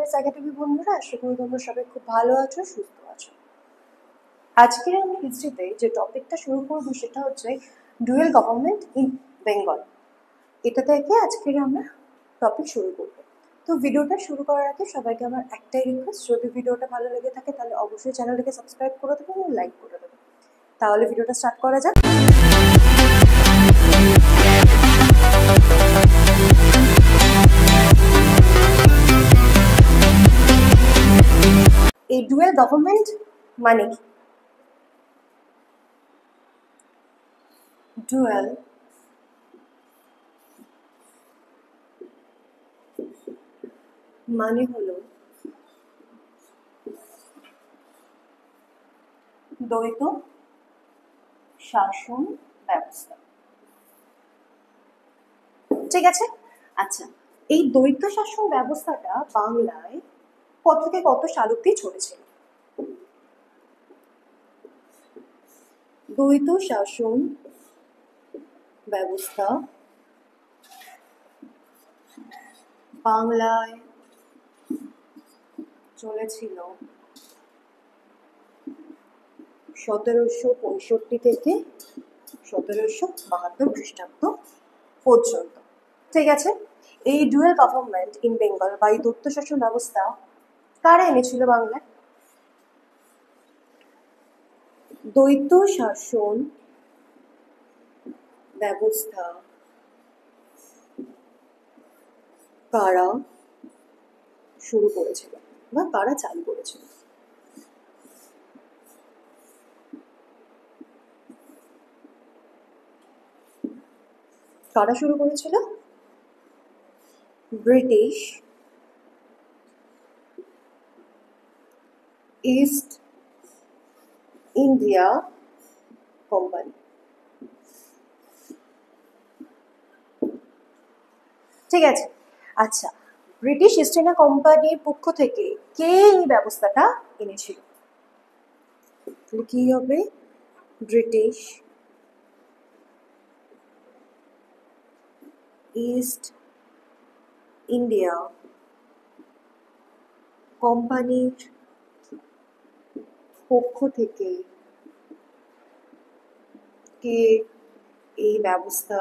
Wellness academy বন্ধুরা, আশা করি তোমরা সবাই খুব ভালো আছো, সুস্থ আছো। আজকে আমি হিস্ট্রিতে যে টপিকটা শুরু করবো সেটা হচ্ছে ডুয়েল গভর্নমেন্ট ইন বেঙ্গল। এটা থেকে আজকের আমরা টপিক শুরু করবো। তো ভিডিওটা শুরু করার আগে সবাইকে আমার একটাই রিকোয়েস্ট, যদি ভিডিওটা ভালো লেগে থাকে তাহলে অবশ্যই চ্যানেলটাকে সাবস্ক্রাইব করে দেবো এবং লাইক করে দেবো। তাহলে ভিডিওটা স্টার্ট করা যাক। এই ডুয়েল গভর্নমেন্ট মানে কি? ডুয়েল মানে হলো দ্বৈত শাসন ব্যবস্থা। ঠিক আছে, আচ্ছা, এই দ্বৈত শাসন ব্যবস্থাটা বাংলায় কত থেকে কত সাল অব্দি চলেছিল? দ্বৈত শাসন ব্যবস্থা বাংলায় চলেছিল 1765 থেকে 1772 খ্রিস্টাব্দ পর্যন্ত। ঠিক আছে, এই ডুয়েল গভর্নমেন্ট ইন বেঙ্গল বা এই দ্বৈত শাসন ব্যবস্থা কারা এনেছিল বাংলায়? দ্বৈত শাসন ব্যবস্থা কারা শুরু করেছিল বা কারা চালু করেছিল? কারা শুরু করেছিল? British East India company. ঠিক আছে, আচ্ছা, ব্রিটিশ ইস্ট ইন্ডিয়া কোম্পানির পক্ষ থেকে কে এই ব্যবস্থাটা এনেছিল? কি হবে? ব্রিটিশ ইস্ট ইন্ডিয়া কোম্পানির পক্ষ থেকে কে এই ব্যবস্থা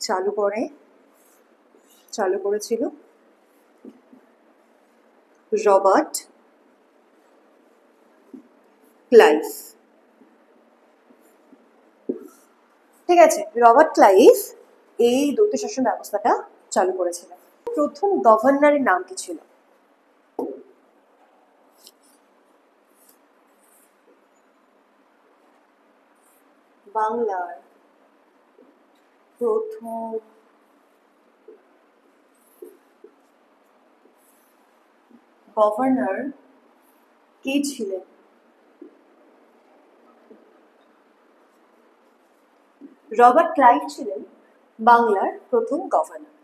চালু করেছিল? Robert Clive. ঠিক আছে, রবার্ট ক্লাইভ এই দ্বৈত শাসন ব্যবস্থাটা চালু করেছিলেন। প্রথম গভর্নরের নাম কি ছিল? বাংলার প্রথম গভর্নর কে ছিলেন? রবার্ট ক্লাইভ ছিলেন বাংলার প্রথম গভর্নর।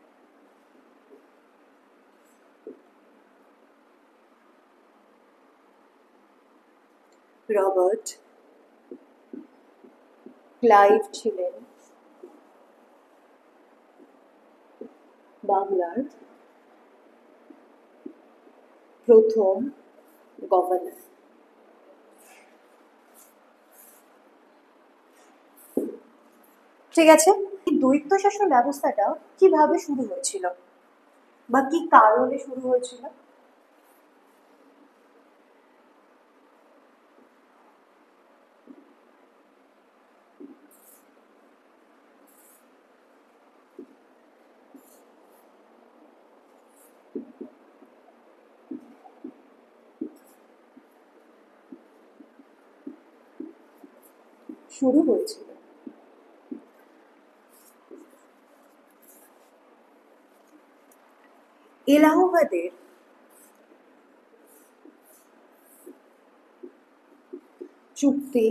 রবার্ট ক্লাইভ ছিলেন বাংলার প্রথম গভর্নর। ঠিক আছে, এই দ্বৈত শাসন ব্যবস্থাটা কিভাবে শুরু হয়েছিল বা কি কারণে শুরু হয়েছিল? শুরু হয়েছিল এলাহাবাদের চুক্তি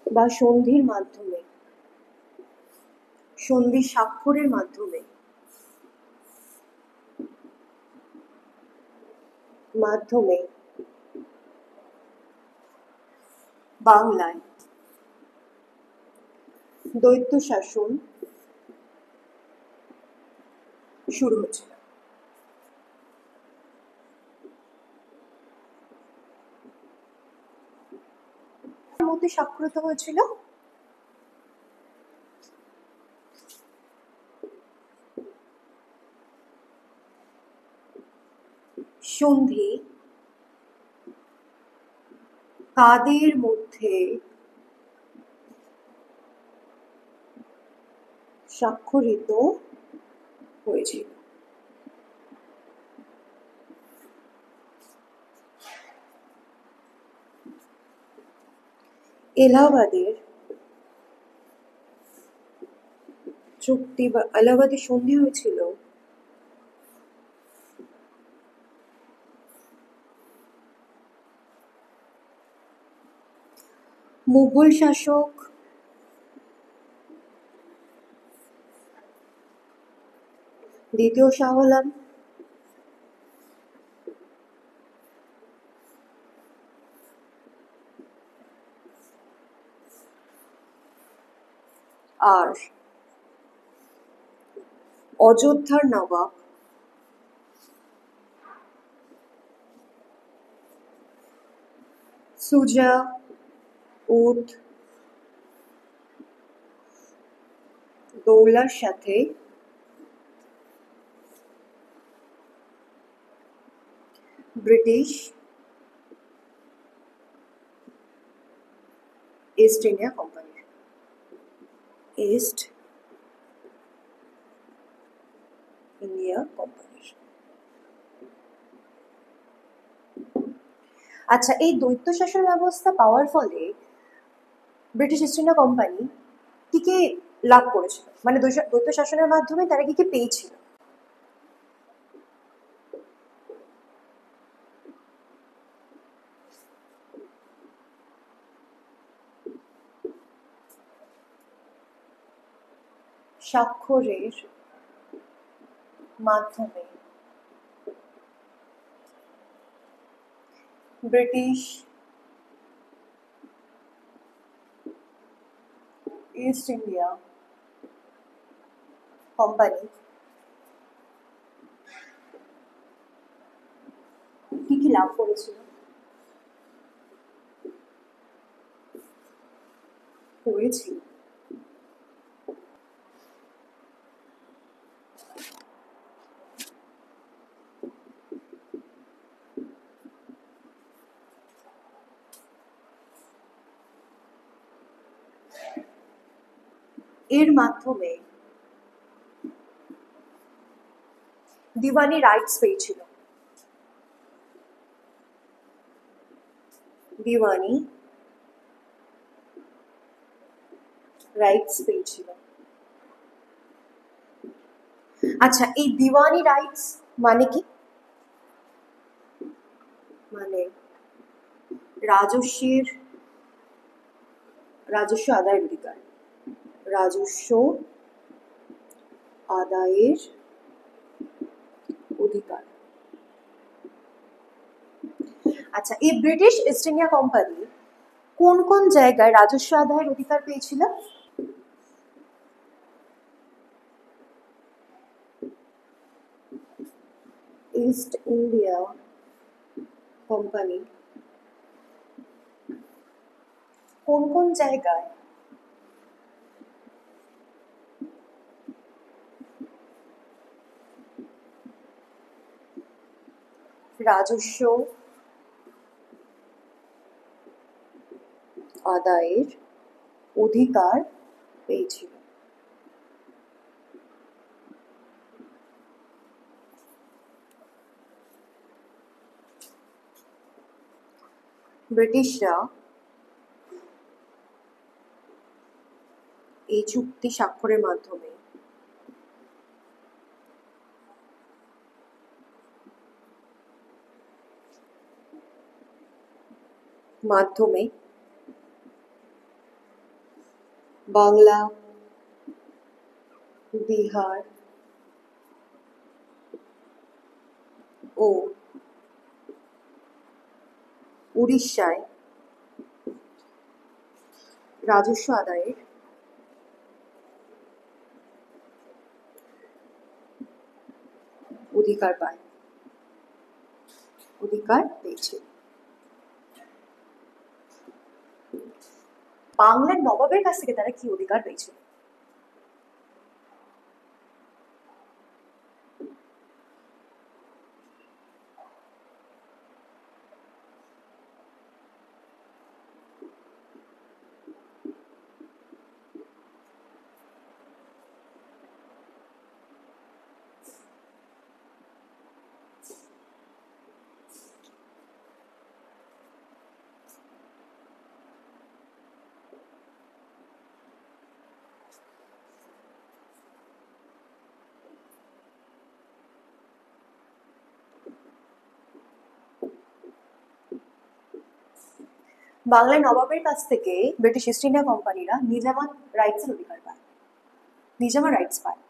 বা সন্ধির মাধ্যমে, সন্ধি স্বাক্ষরের মাধ্যমে বাংলায় দ্বৈত শাসন শুরু হয়েছিল। মধ্যে স্বাক্ষরিত হয়েছিল সন্ধি কাদের মধ্যে স্বাক্ষরিত হয়েছিল? এলাহাবাদের চুক্তি বা এলাহাবাদের সন্ধি হয়েছিল মুঘল শাসক দ্বিতীয় শাহ আলম আর অযোধ্যার নবাব সুজা উদ দৌলার সাথে ব্রিটিশ ইস্ট ইন্ডিয়া কোম্পানির ইস্ট ইন্ডিয়া কোম্পানির আচ্ছা, এই দ্বৈত শাসন ব্যবস্থা পাওয়ার ফলে ব্রিটিশ ইস্ট ইন্ডিয়া কোম্পানি কি কি লাভ করেছিল, মানে দ্বৈত শাসনের মাধ্যমে তারা কি কি পেয়েছিল? স্বাক্ষরের মাধ্যমে ব্রিটিশ ইস্ট ইন্ডিয়া কোম্পানি কি কি লাভ করেছিল? করেছিল এর মাধ্যমে দিওয়ানি রাইটস পেয়েছিল। দিওয়ানি রাইটস পেয়েছিল। আচ্ছা, এই দিওয়ানি রাইটস মানে কি? মানে রাজস্ব আদায়ের অধিকার। রাজস্ব আদায়ের অধিকার। আচ্ছা, এই ব্রিটিশ ইস্ট ইন্ডিয়া কোম্পানি কোন কোন জায়গায় রাজস্ব আদায়ের অধিকার পেয়েছিল? ইস্ট ইন্ডিয়া কোম্পানি কোন কোন জায়গায় রাজস্ব আদায়ের অধিকার পেয়েছিল? ব্রিটিশরা এই চুক্তি স্বাক্ষরের মাধ্যমে বাংলা, বিহার ও উড়িষ্যায় রাজস্ব আদায়ের অধিকার পেয়েছে। বাংলার নবাবের কাছ থেকে তারা কি অধিকার পেয়েছিল? বাংলার নবাবের কাছ থেকে ব্রিটিশ ইস্ট ইন্ডিয়া কোম্পানিরা নিজামত রাইটসের অধিকার পায়, নিজামা রাইটস পায়।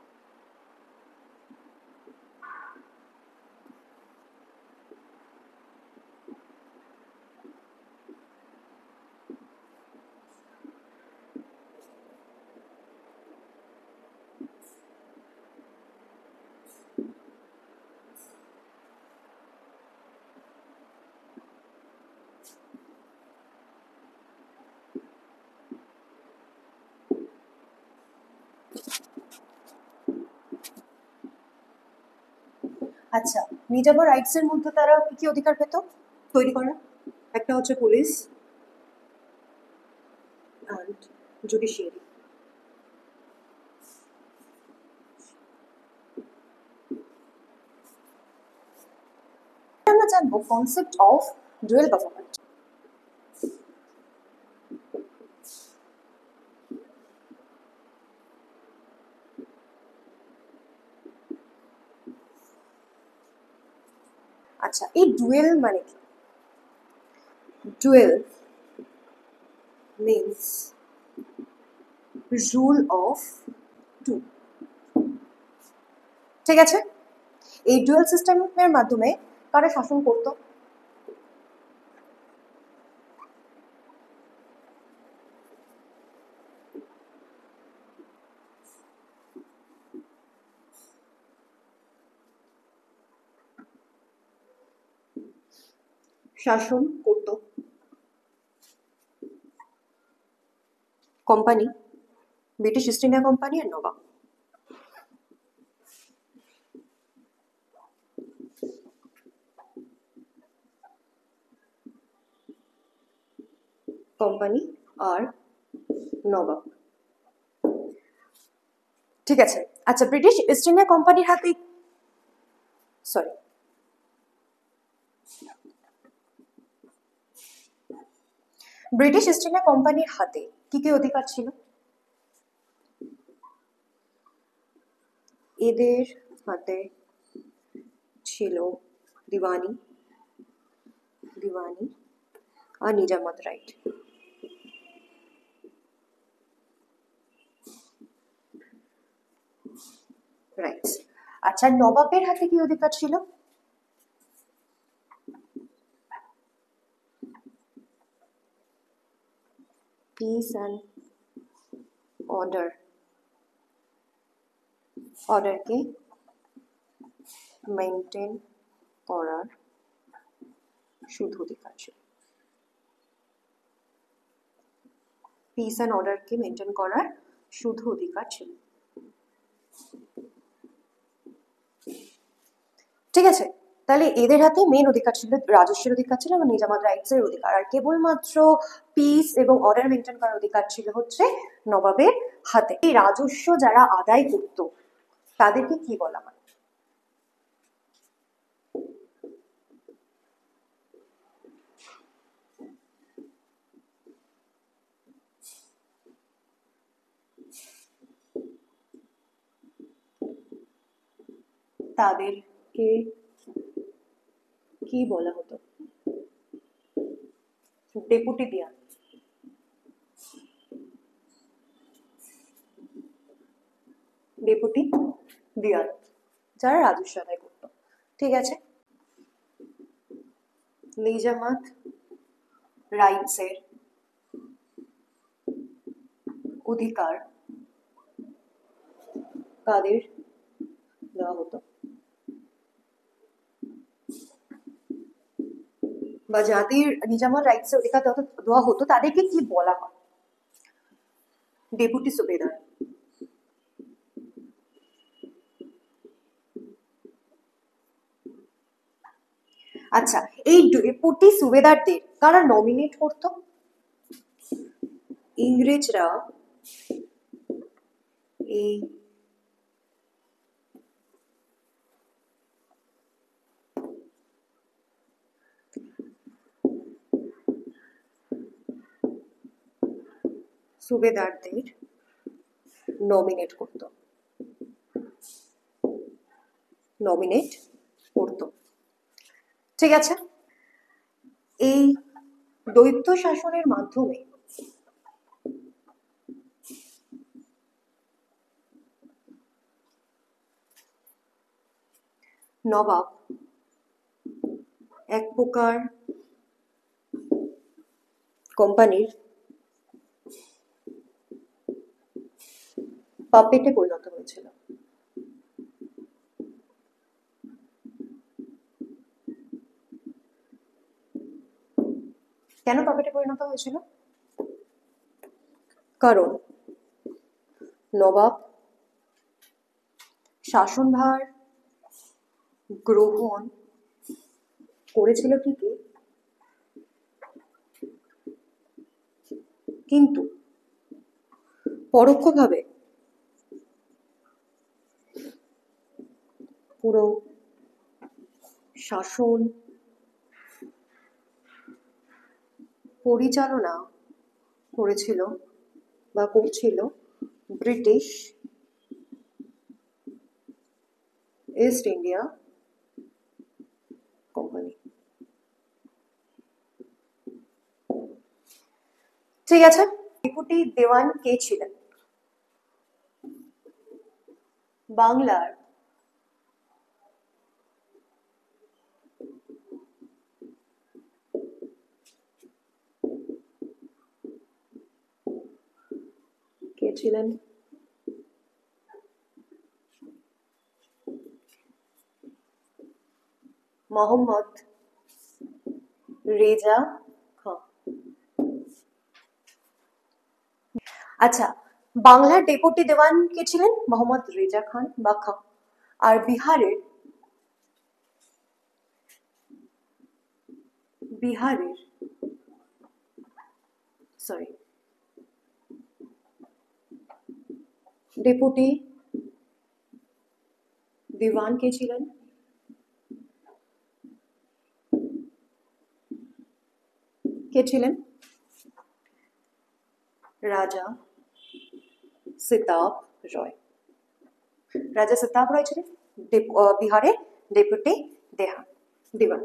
আচ্ছা, নিজামা রাইটস এর মধ্যে তারা কি কি অধিকার পেত তৈরি করা? একটা হচ্ছে পুলিশ অ্যান্ড জুডিশিয়ারি। আমরা জানবো কনসেপ্ট অফ ডুয়েল গভর্নমেন্ট। আচ্ছা, এই ডুয়েল মানে কি? Dual means rule of two. ঠিক আছে, এই ডুয়েল সিস্টেমের মাধ্যমে কারা শাসন করত? শাসন করত company, British East India company আর নবাব। কোম্পানি আর নবাব। ঠিক আছে। আচ্ছা, ব্রিটিশ ইস্ট ইন্ডিয়া কোম্পানির হাতে ব্রিটিশ ইস্ট ইন্ডিয়া কোম্পানির হাতে কি কি অধিকার ছিল? এদের হাতে ছিল দিওয়ানি আর নিজামত রাইট। রাইট। আচ্ছা, নবাবের হাতে কি অধিকার ছিল? পিস অ্যান্ড অর্ডারকে মেনটেন করার শুধু অধিকার ছিল। পিস অ্যান্ড অর্ডারকে মেনটেন করার শুধু অধিকার ছিল। ঠিক আছে, তাহলে এদের হাতে মেন অধিকার ছিল রাজস্বের অধিকার ছিল এবং নিজামত রাইটস এর অধিকার, আর কেবলমাত্র পিস এবং অর্ডার মেনটেন করার অধিকার ছিল হচ্ছে নবাবের হাতে। এই রাজস্ব যারা আদায় করত তাদেরকে কি বলা হয়? তাদেরকে কি বলা হতো? ডেপুটি দিয়ান। ডেপুটি দিয়ান যারা রাজস্ব আদায় করতো। ঠিক আছে, নিজামত রাইটস এর অধিকার কাদের দেওয়া হতো, বা যাদের নিজামত রাইটসের অধিকার দেওয়া হতো তাদেরকে কি বলা হয়? ডেপুটি সুবেদার। আচ্ছা, এই ডেপুটি সুবেদারদের কারা নমিনেট করতো? ইংরেজরা এই সুবেদারদের নমিনেট করতো, ঠিক আছে। এই দ্বৈত শাসনের মাধ্যমে নবাব এক প্রকার কোম্পানির পাপেটে পরিণত হয়েছিল। কেন পাপেটে পরিণত হয়েছিল? কারণ নবাব শাসনভার গ্রহণ করেছিল ঠিকই, কিন্তু পরোক্ষভাবে পুরো শাসন পরিচালনা করেছিল বা করছিল ব্রিটিশ ইস্ট ইন্ডিয়া কোম্পানি। ঠিক আছে, ডেপুটি দেওয়ান কে ছিলেন? বাংলার কে ছিলেন? মোহাম্মদ রেজা খান। আচ্ছা, বাংলার ডেপুটি দেওয়ান কে ছিলেন? মোহাম্মদ রেজা খান বা খান। আর বিহারের ডেপুটি দিওয়ান কে ছিলেন? রাজা সিতাব রয়। রাজা সিতাব রয় ছিলেন বিহারের ডেপুটি দিওয়ান।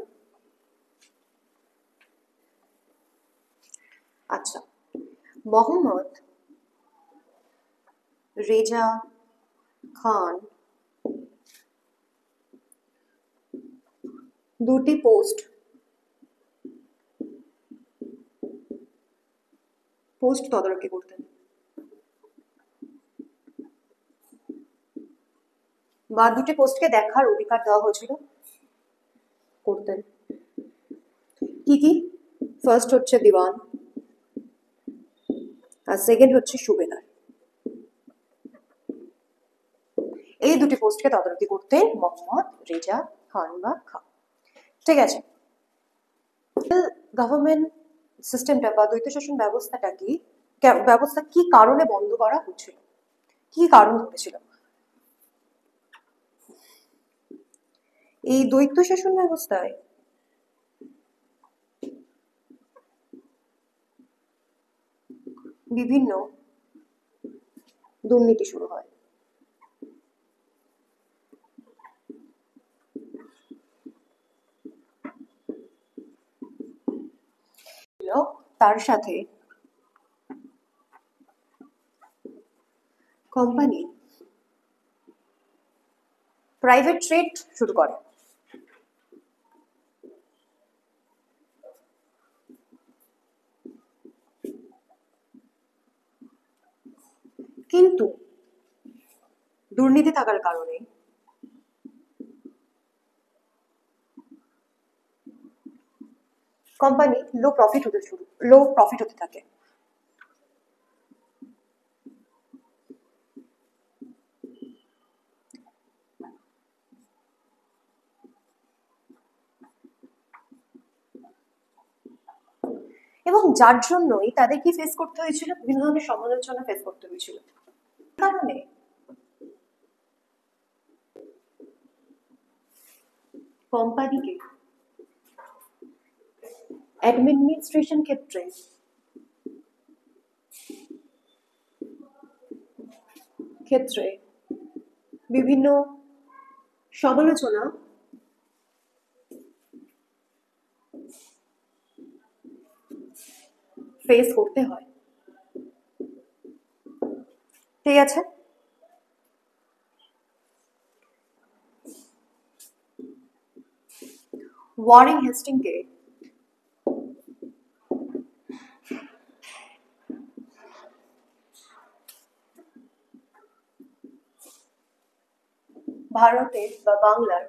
আচ্ছা, মোহাম্মদ রেজা খান দুটি পোস্ট তদারকি করতেন বা দুটি পোস্টকে দেখার অধিকার দেওয়া হয়েছিল, করতেন। কি কি? ফার্স্ট হচ্ছে দিওয়ান আর সেকেন্ড হচ্ছে সুবেদার। এই দুটি পোস্টকে তদারকি করতেন মোহাম্মদ রেজা খান বা খান। ঠিক আছে, গভর্নমেন্ট সিস্টেমটা বা দ্বৈত শাসন ব্যবস্থা কি কারণে বন্ধ করা হচ্ছিল, কি কারণ ঘটেছিল? এই দ্বৈত শাসন ব্যবস্থায় বিভিন্ন দুর্নীতি শুরু হয়। তার সাথে কোম্পানি প্রাইভেট ট্রেড শুরু করে। কিন্তু দুর্নীতি থাকার কারণে কোম্পানি লো প্রফিট হতে থাকে। এবং যার জন্যই তাদের কি ফেস করতে হয়েছিল, বিভিন্ন ধরনের সমালোচনা ফেস করতে হয়েছিল। কারণে কোম্পানিকে অ্যাডমিনিস্ট্রেশন ক্ষেত্রে বিভিন্ন সমালোচনা ফেস করতে হয়। ঠিক আছে, ওয়ারেন হেস্টিংকে ভারতের বা বাংলার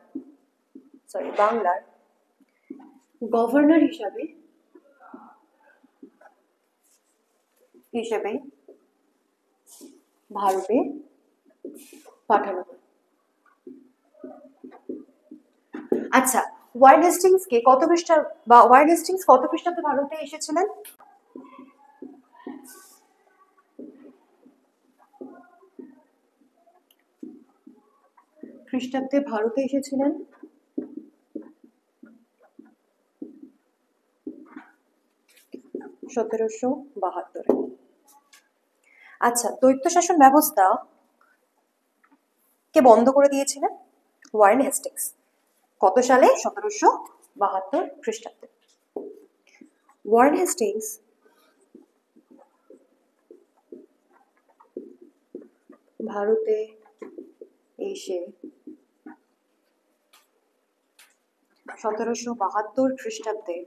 গভর্নর হিসাবে ভারতে পাঠানো হয়। আচ্ছা, ওয়ারেন হেস্টিংস কত খ্রিস্টাব্দে ভারতে এসেছিলেন? খ্রিস্টাব্দে ভারতে এসেছিলেন 1772। আচ্ছা, দ্বৈত শাসন ব্যবস্থা কে বন্ধ করে দিয়েছিলেন ওয়ারেন হেস্টিংস কত সালে? 1772 খ্রিস্টাব্দে। ওয়ারেন হেস্টিংস ভারতে এসে 1772 খ্রিস্টাব্দে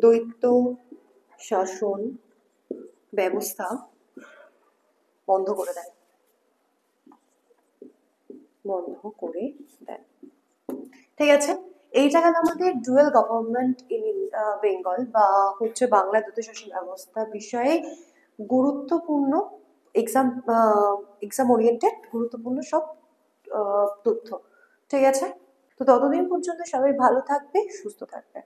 দ্বৈত শাসন ব্যবস্থা বন্ধ করে দেন। ঠিক আছে, এইটা গেল আমাদের ডুয়েল গভর্নমেন্ট ইন বেঙ্গল বা হচ্ছে বাংলা দ্বৈত শাসন ব্যবস্থা বিষয়ে গুরুত্বপূর্ণ এক্সাম ওরিয়েন্টেড গুরুত্বপূর্ণ সব তথ্য। ঠিক আছে, তো ততদিন পর্যন্ত সবাই ভালো থাকবে, সুস্থ থাকবে।